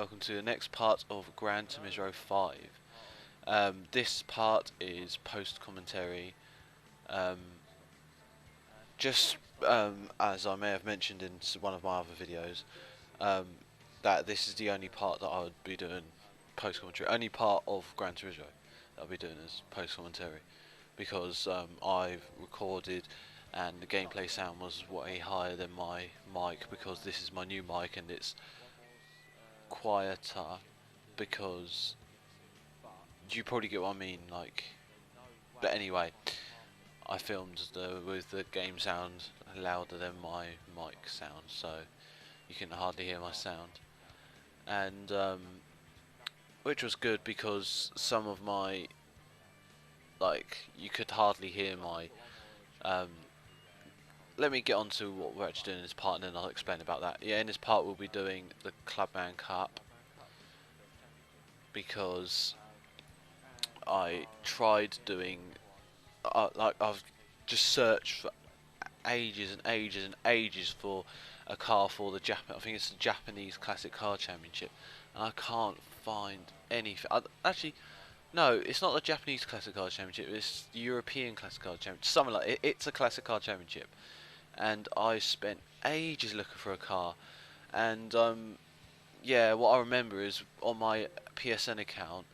welcome to the next part of Gran Turismo 5. This part is post-commentary. Um, as I may have mentioned in one of my other videos, that this is the only part that I would be doing post-commentary. Only part of Gran Turismo that I'll be doing as post-commentary. Because I've recorded and the gameplay sound was way higher than my mic, because this is my new mic and it's quieter, because you probably get what I mean, like. But anyway, I filmed with the game sound louder than my mic sound, so you can hardly hear my sound, and which was good because some of my, like, you could hardly hear my let me get on to what we're actually doing in this part and then I'll explain about that. Yeah, in this part we'll be doing the Clubman Cup, because I tried doing, like, I've just searched for ages and ages and ages for a car for the I think it's the Japanese Classic Car Championship, and I can't find anything. Actually, no, it's not the Japanese Classic Car Championship, it's the European Classic Car Championship, something like it. It's a Classic Car Championship, and I spent ages looking for a car, and yeah, what I remember is on my PSN account,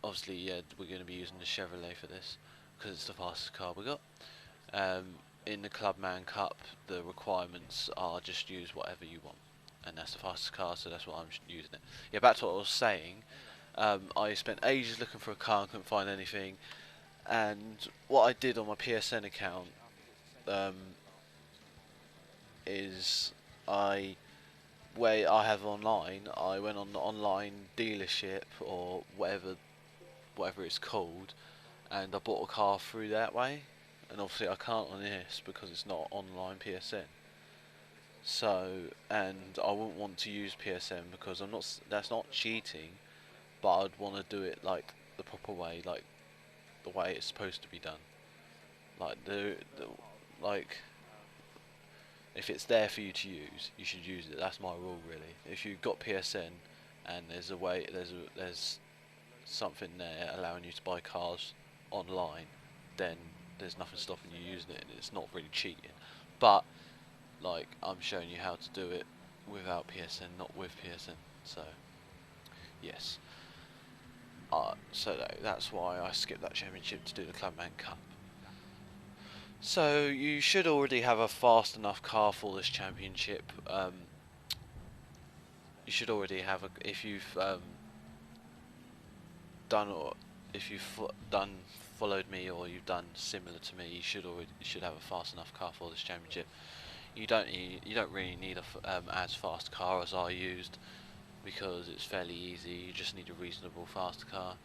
obviously, yeah, we're going to be using the Chevrolet for this because it's the fastest car we got. In the Clubman Cup, the requirements are just use whatever you want, and that's the fastest car, so that's what I'm using it. Yeah, back to what I was saying. I spent ages looking for a car and couldn't find anything, and what I did on my PSN account is where I have online, I went on the online dealership or whatever it's called, and I bought a car through that way. And obviously I can't on this because it's not online PSN. So, and I wouldn't want to use PSN because that's not cheating, but I'd want to do it like the proper way, like the way it's supposed to be done. Like like, if it's there for you to use, you should use it. That's my rule, really. If you've got PSN and there's a way, there's something there allowing you to buy cars online, then there's nothing stopping you using it, and it's not really cheating. But, like, I'm showing you how to do it without PSN, not with PSN. So, yes. So that's why I skipped that championship to do the Clubman Cup. So you should already have a fast enough car for this championship. You should already have if you've followed me, or you've done similar to me, you should have a fast enough car for this championship. You don't really need a as fast car as I used, because it's fairly easy. You just need a reasonable fast car.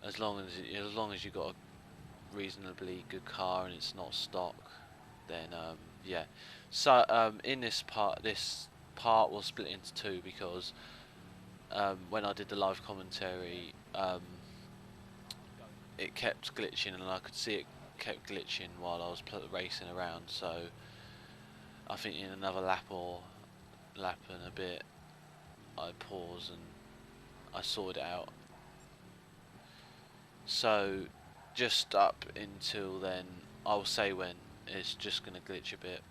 As long as you got a reasonably good car and it's not stock, then yeah. So in this part was split into two, because when I did the live commentary, it kept glitching, and I could see it kept glitching while I was racing around. So I think in another lap and a bit, I paused and I sorted it out. So just up until then, I'll say when it's just gonna glitch a bit,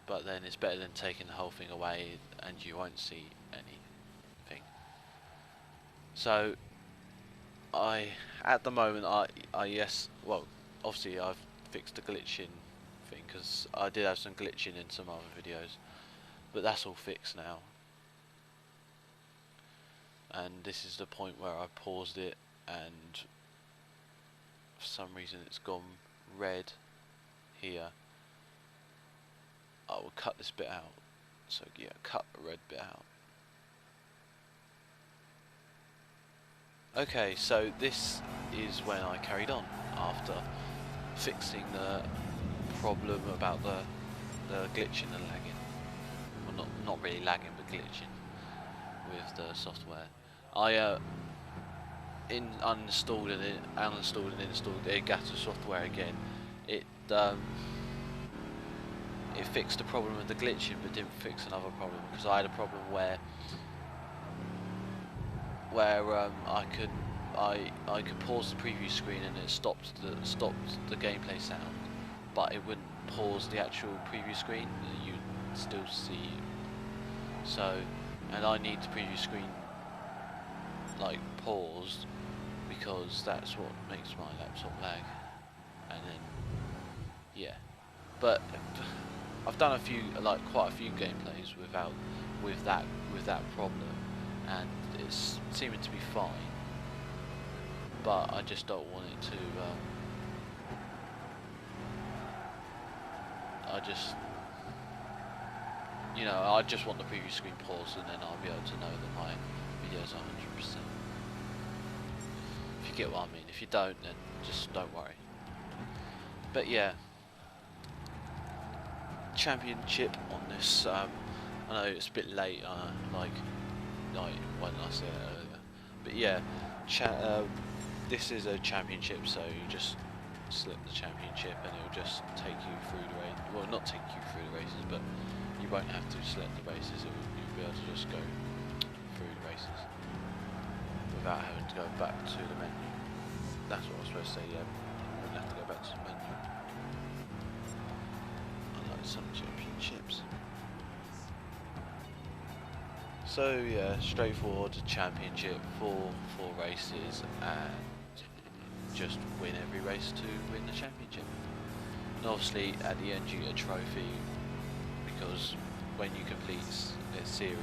but then it's better than taking the whole thing away and you won't see anything. So at the moment, yes, well, obviously I've fixed the glitching thing, because I did have some glitching in some other videos, but that's all fixed now. And this is the point where I paused it, and for some reason it's gone red here. I will cut this bit out. So yeah, cut the red bit out. Okay, so this is when I carried on after fixing the problem about the glitching and lagging. Well, not really lagging, but glitching with the software. I uninstalled and installed the Elgato software again. It fixed the problem with the glitching, but didn't fix another problem, because I had a problem where where I could pause the preview screen and it stopped the gameplay sound, but it wouldn't pause the actual preview screen. You'd still see. So, and I need the preview screen like paused because that's what makes my laptop lag. And then yeah, but I've done quite a few gameplays with that problem, and it's seeming to be fine. But I just don't want it to. I just want the preview screen paused, and then I'll be able to know that my videos are 100%. If you get what I mean. If you don't, then just don't worry. But yeah, championship on this. I know it's a bit late. Like why didn't I say that earlier? But yeah, this is a championship, so you just select the championship, and it'll just take you through the race. Well, not take you through the races, but you won't have to select the races. You'll be able to just go through the races without having to go back to the menu. That's what I was supposed to say. Yeah, you wouldn't have to go back to the menu. Unlike some championships. So yeah, straightforward championship, four races, and just win every race to win the championship. And obviously at the end you get a trophy, because when you complete a series,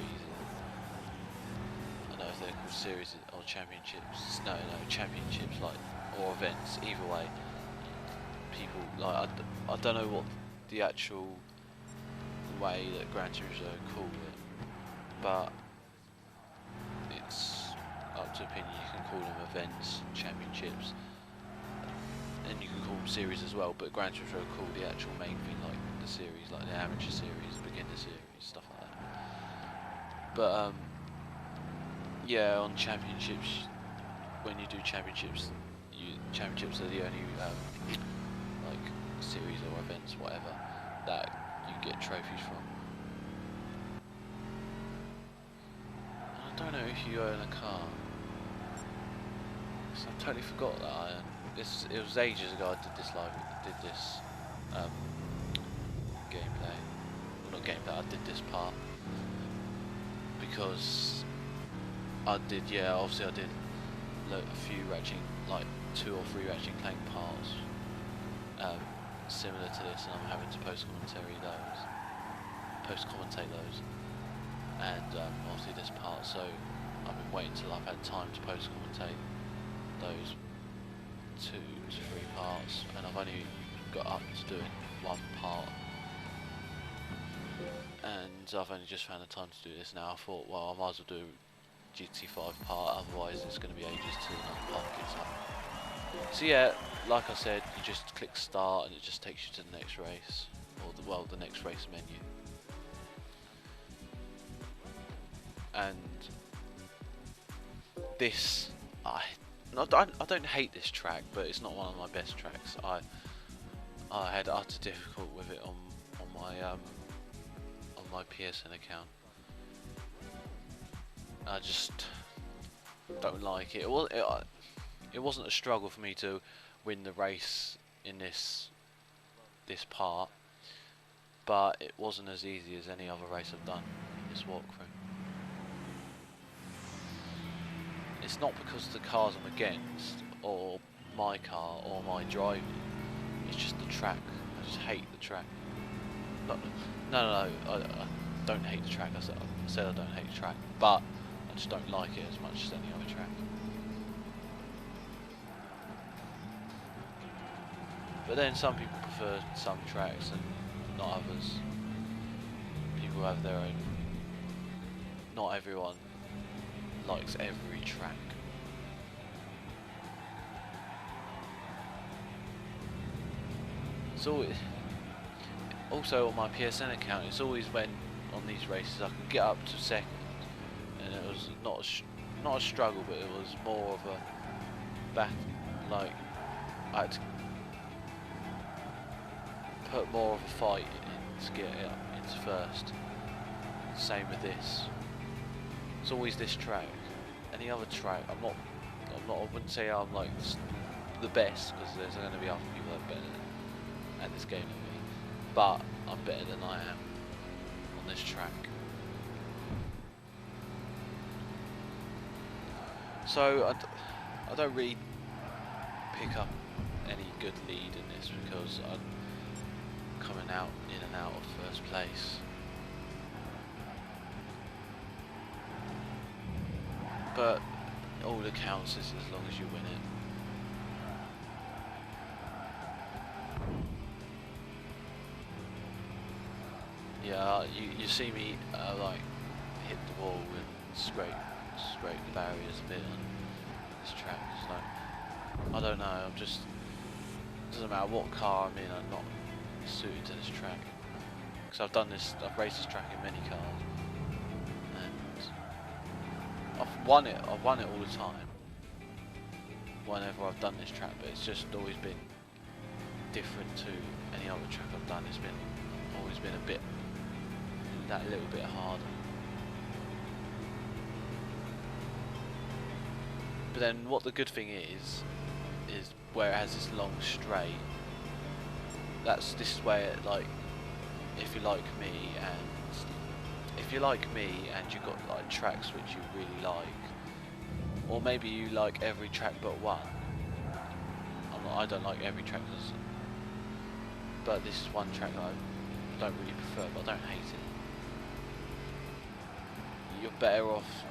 I don't know if they're called series or championships, no championships, like, or events, either way, people, like, I don't know what the actual way that Gran Turismo call it, but it's up to opinion. You can call them events, championships, and you can call them series as well, but Gran Turismo call the actual main thing, like the series, like the amateur series, beginner series, stuff like that. But yeah, on championships, when you do championships, championships are the only like series or events, whatever, that you get trophies from. I don't know if you own a car. So I totally forgot that it was ages ago I did this gameplay. Well, not gameplay, I did this part because obviously I did a few like 2 or 3 Ratchet and Clank parts similar to this, and I'm having to post-commentate those, and obviously this part, so I've been waiting till I've had time to post-commentate those 2 to 3 parts, and I've only got up to doing 1 part, and I've only just found the time to do this now. I thought, well, I might as well do GT5 part, otherwise it's going to be ages till another part gets up. So yeah, like I said, you just click start and it just takes you to the next race, or the next race menu. And this, I don't hate this track, but it's not one of my best tracks. I had utter difficulty with it on my PSN account. I just don't like it. It wasn't a struggle for me to win the race in this part, but it wasn't as easy as any other race I've done in this walkthrough. It's not because of the cars I'm against, or my car, or my driving. It's just the track. I just hate the track. No, I don't hate the track. I said I don't hate the track, but I just don't like it as much as any other track. But then some people prefer some tracks and not others. People have their own. Not everyone likes every track. So also on my PSN account, it's always when on these races I could get up to second, and it was not a struggle, but it was more of a battle. Like I had to put more of a fight in to get it up into first. Same with this. It's always this track. any other track, I wouldn't say I'm like the best, because there's going to be other people that are better at this game than me, but I'm better than I am on this track. So I don't really pick up any good lead in this, because I'm coming out in and out of first place. But all that counts is as long as you win it. Yeah, you see me like hit the wall and scrape the barriers a bit on this track. It's like, I don't know, I'm just, doesn't matter what car I'm in, I'm not suited to this track. Because I've raced this track in many cars, and I've won it all the time whenever I've done this track, but it's just always been different to any other track I've done. It's always been that little bit harder. But then what the good thing is where it has this long straight, this is where, like, if you're like me and you've got like tracks which you really like, or maybe you like every track but one. I don't like every track, but this is one track that I don't really prefer, but I don't hate it. You're better off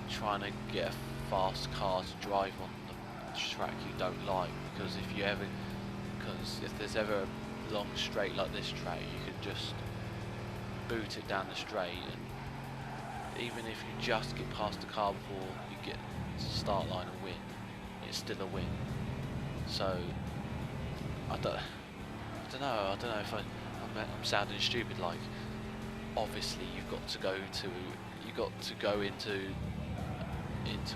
trying to get a fast car to drive on the track you don't like, because if there's ever a long straight like this track, you could just boot it down the straight, and even if you just get past the car before you get to the start line and win, it's still a win. So I don't know if I'm sounding stupid. Like, obviously you've got to go into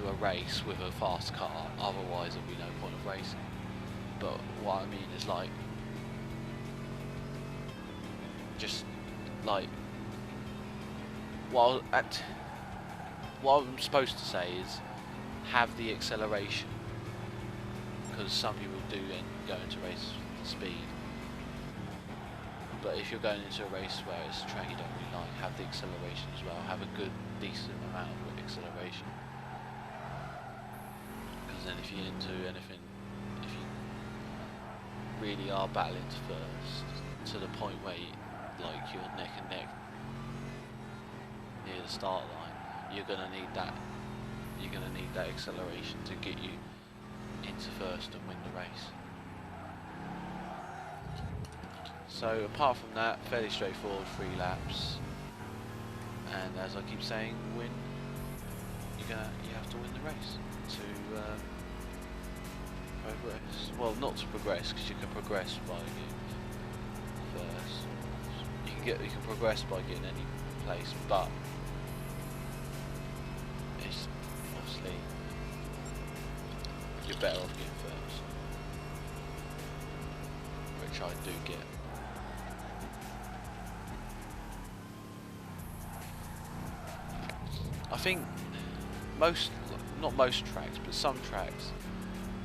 a race with a fast car, otherwise there'll be no point of racing. But what I mean is, like, just like what I'm supposed to say is have the acceleration, because some people do go into races with speed. But if you're going into a race where it's a track you don't really like, have the acceleration as well. Have a good, decent amount of acceleration. Because then if you're into anything, if you really are battling to first, to the point where you're neck and neck near the start line, you're gonna need that acceleration to get you into first and win the race. So apart from that, fairly straightforward, 3 laps, and as I keep saying, you have to win the race to progress. Well, not to progress, because you can progress by getting first. You can progress by getting any place, but it's obviously you're better off getting first, which I do get. I think not most tracks, but some tracks,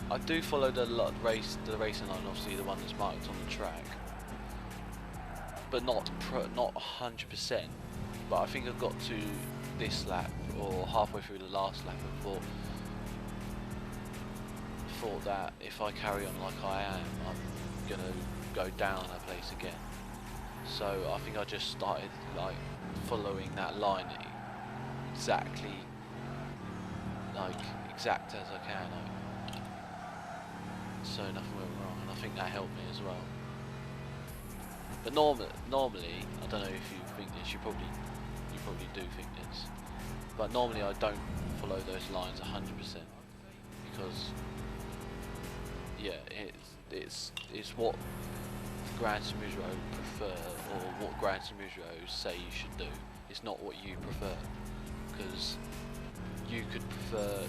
I do follow the racing line, obviously the one that's marked on the track, but not 100%. But I think I got to this lap, or halfway through the last lap, and thought that if I carry on like I am, I'm gonna go down a place again. So I think I just started like following that line exact as I can, so nothing went wrong, and I think that helped me as well. But normally, I don't know if you think this, you probably do think this, but normally I don't follow those lines 100%, because yeah, it's what Gran Turismo prefer, or what Gran Turismo say you should do. It's not what you prefer, because you could prefer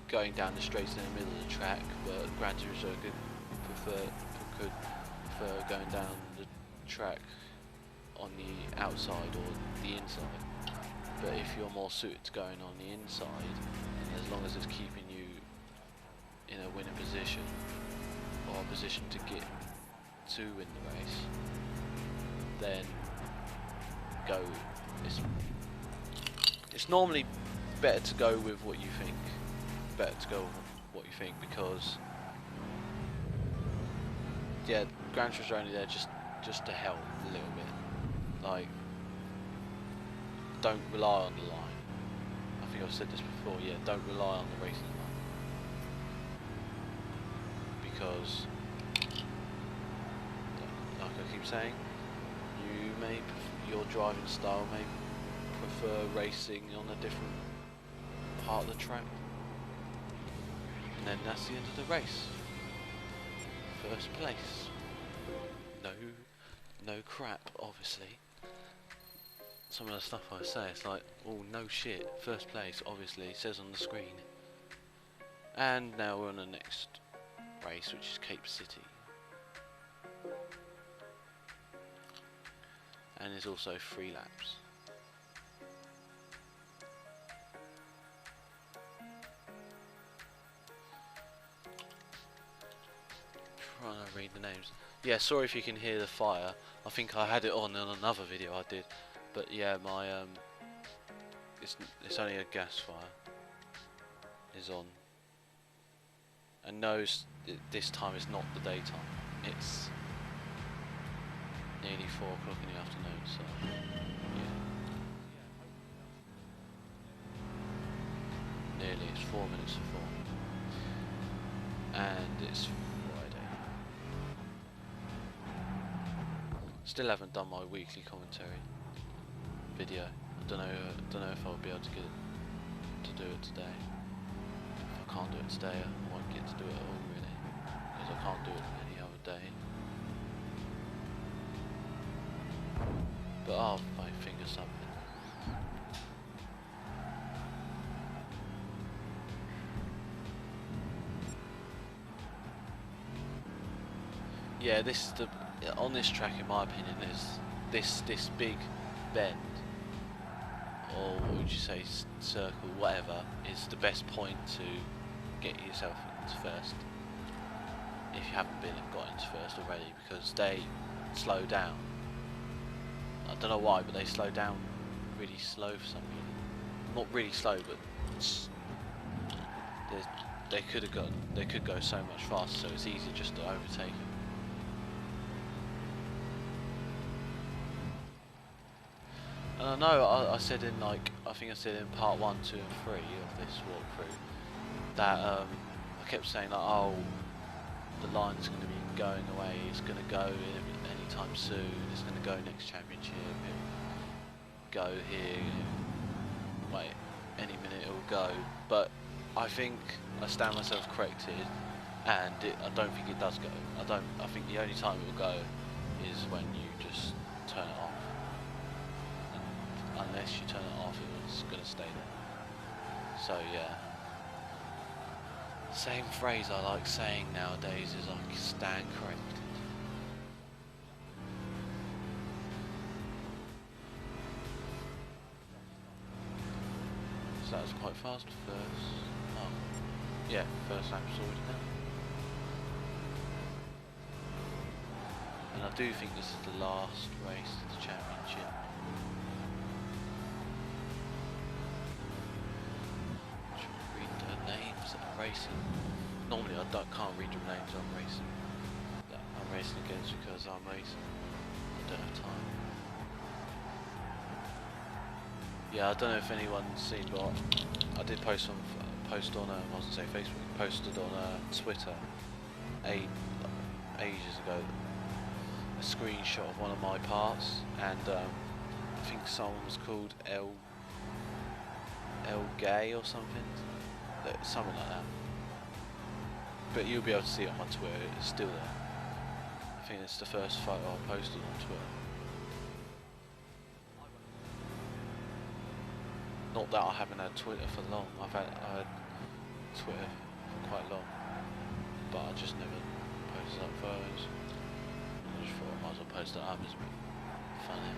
going down the straights in the middle of the track, but Gran Turismo could prefer going down the track on the outside or the inside. But if you're more suited to going on the inside, and as long as it's keeping you in a winning position, or a position to get to win the race, then go. It's normally better to go with what you think. Better to go with what you think, because yeah, Gran Turismo are only there just to help a little bit. Like, don't rely on the line. I think I've said this before. Yeah, don't rely on the racing line, because, like I keep saying, your driving style may prefer racing on a different part of the track, and then that's the end of the race. First place. No crap, obviously. Some of the stuff I say, it's like, oh no shit, first place, obviously, it says on the screen. And now we're on the next race, which is Cape City. And there's also 3 laps. Trying to read the names. Yeah, sorry if you can hear the fire. I think I had it on in another video I did. But yeah, my it's only a gas fire is on. And no, this time it's not the daytime. It's nearly 4 o'clock in the afternoon, so yeah. Nearly, it's 4 minutes to 4. And it's Friday. Still haven't done my weekly commentary video. I don't know if I'll be able to get to do it today. If I can't do it today, I won't get to do it at all, really, because I can't do it any other day. But I'll my fingers something. Yeah, this is on this track, in my opinion, is this big bend, or what would you say, circle, whatever, is the best point to get yourself into first, if you haven't got into first already, because they slow down. I don't know why, but they slow down really slow for some reason. Not really slow, but they could go so much faster, so it's easier just to overtake them. And I know I said in I think I said in part 1, 2 and 3 of this walkthrough that I kept saying like, oh, the line's going to be going away, it's going to go anytime soon, it's going to go next championship, it'll go here, wait, any minute it will go. But I think I stand myself corrected, and I don't think it does go. I think the only time it will go is when you just turn it off. Unless you turn it off, it's going to stay there. So yeah. Same phrase I like saying nowadays is like, stand corrected. So that was quite fast first. Oh. Yeah, first lap sorted now. And I do think this is the last race of the championship. Racing. Normally I can't read the names I'm racing. That I'm racing against, because I'm racing. I don't have time. Yeah, I don't know if anyone's seen, but I did post on I was gonna say Facebook, posted on Twitter ages ago a screenshot of one of my parts, and I think someone was called El Gay or something. Something like that. But you'll be able to see it on my Twitter, it's still there. I think it's the first photo I posted on Twitter. Not that I haven't had Twitter for long, I've had Twitter for quite long, but I just never posted up photos. I just thought I might as well post it up, it's a bit funny.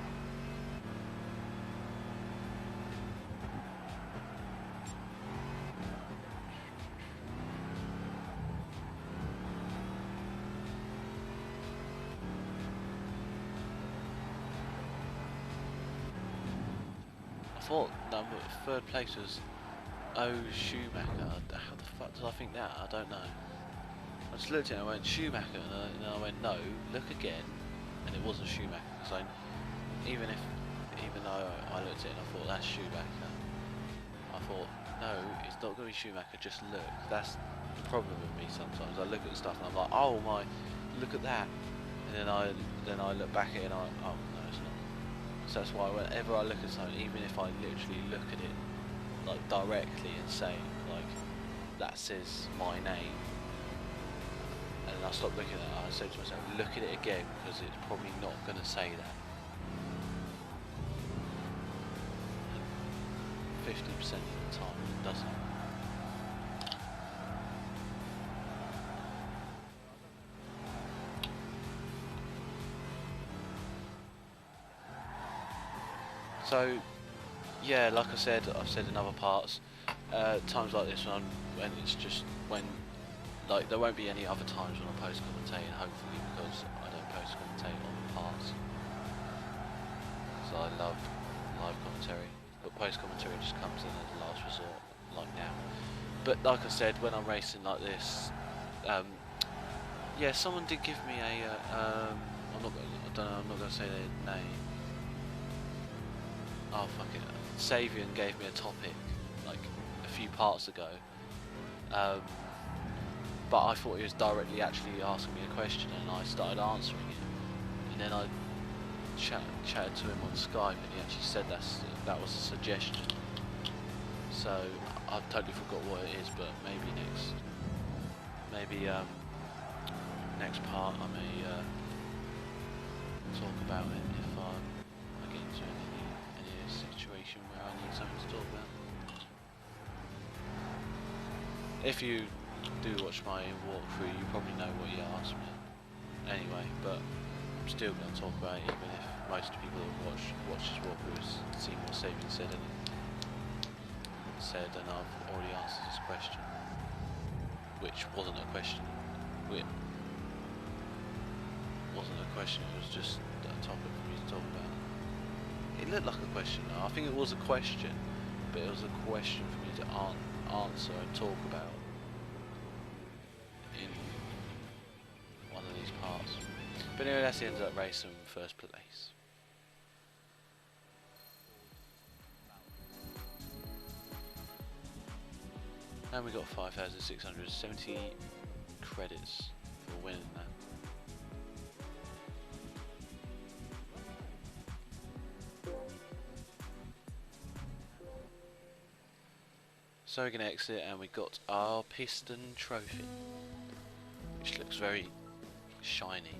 thought number third place was Schumacher. How the fuck did I think that? I don't know. I just looked at it and I went Schumacher, and then I went no, look again, and it wasn't Schumacher. Because even though I looked at it and I thought that's Schumacher, I thought no, it's not going to be Schumacher. Just look. That's the problem with me sometimes. I look at stuff and I'm like, oh my, look at that, and then I look back at it and oh no, it's not. So that's why whenever I look at something, even if I literally look at it like directly and say like that says my name, and I stop looking at it, I say to myself, look at it again, because it's probably not going to say that. 50% of the time it doesn't. So yeah, like I said, I've said in other parts, times like this when it's just when like there won't be any other times when I post commentating, hopefully, because I don't post commentate on parts. So I love live commentary, but post commentary just comes in as a last resort, like now. But like I said, when I'm racing like this, yeah, someone did give me a I'm not gonna say their name. Oh fuck it. Savian gave me a topic like a few parts ago, but I thought he was directly actually asking me a question, and I started answering it, and then I chatted to him on Skype, and he actually said that was a suggestion. So I totally forgot what it is, but maybe next part I may talk about it if I get into any situation where I need something to talk about. If you do watch my walkthrough, you probably know what you asked me anyway, but I'm still going to talk about it, even if most people who watch this walkthrough have seen what Sabian said, and I've already answered this question, which wasn't a question. It wasn't a question, it was just a topic for me to talk about. It looked like a question though. I think it was a question, but it was a question for me to answer and talk about in one of these parts. But anyway, that's the end of that race, in first place. And we got 5,670 credits for winning that. So we're going to exit, and we got our piston trophy, which looks very shiny.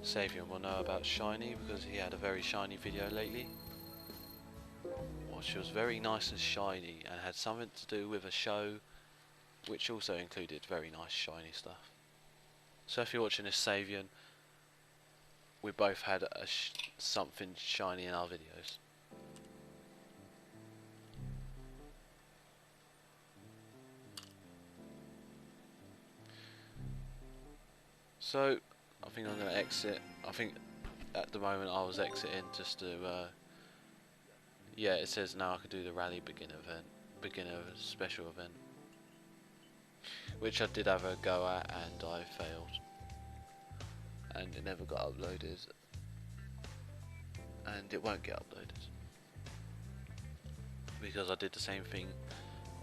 Savian will know about shiny because he had a very shiny video lately, which was very nice and shiny and had something to do with a show which also included very nice shiny stuff. So if you're watching this, Savian, we both had something shiny in our videos. So I think I'm going to exit. I think at the moment I was exiting just to yeah, it says now I could do the rally beginner special event, which I did have a go at and I failed, and it never got uploaded, and it won't get uploaded because I did the same thing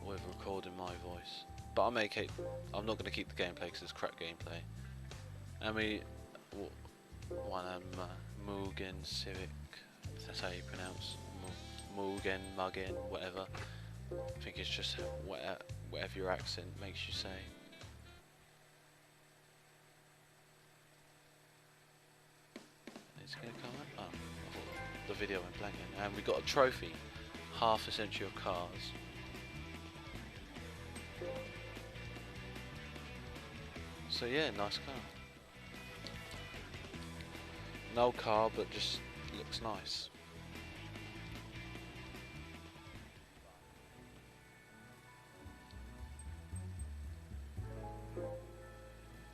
with recording my voice. But I'm not going to keep the gameplay because it's crap gameplay. And we won a Mugen Civic, if that's how you pronounce Mugen, whatever. I think it's just whatever your accent makes you say. It's gonna come up. Oh, the video went blank again. And we got a trophy, half a century of cars. So yeah, nice car. No car, but just looks nice.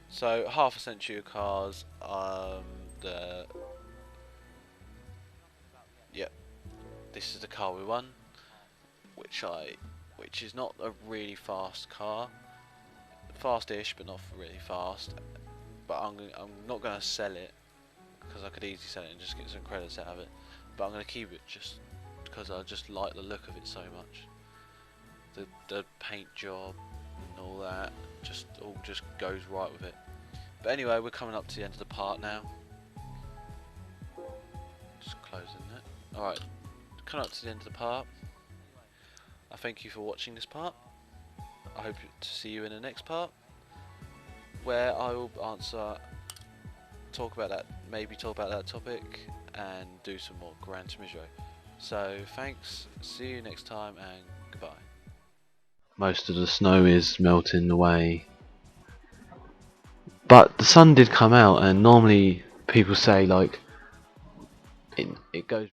So half a century of cars. this is the car we won, which is not a really fast car, fast-ish, but not really fast. But I'm not gonna sell it because I could easily sell it and just get some credits out of it. But I'm gonna keep it just because I just like the look of it so much. The paint job and all that just goes right with it. But anyway, we're coming up to the end of the part now. Just closing it. Alright, coming up to the end of the part. I thank you for watching this part. I hope to see you in the next part, where I will talk about that topic and do some more Gran Turismo. So thanks, see you next time, and goodbye. Most of the snow is melting away, but the sun did come out, and normally people say like it goes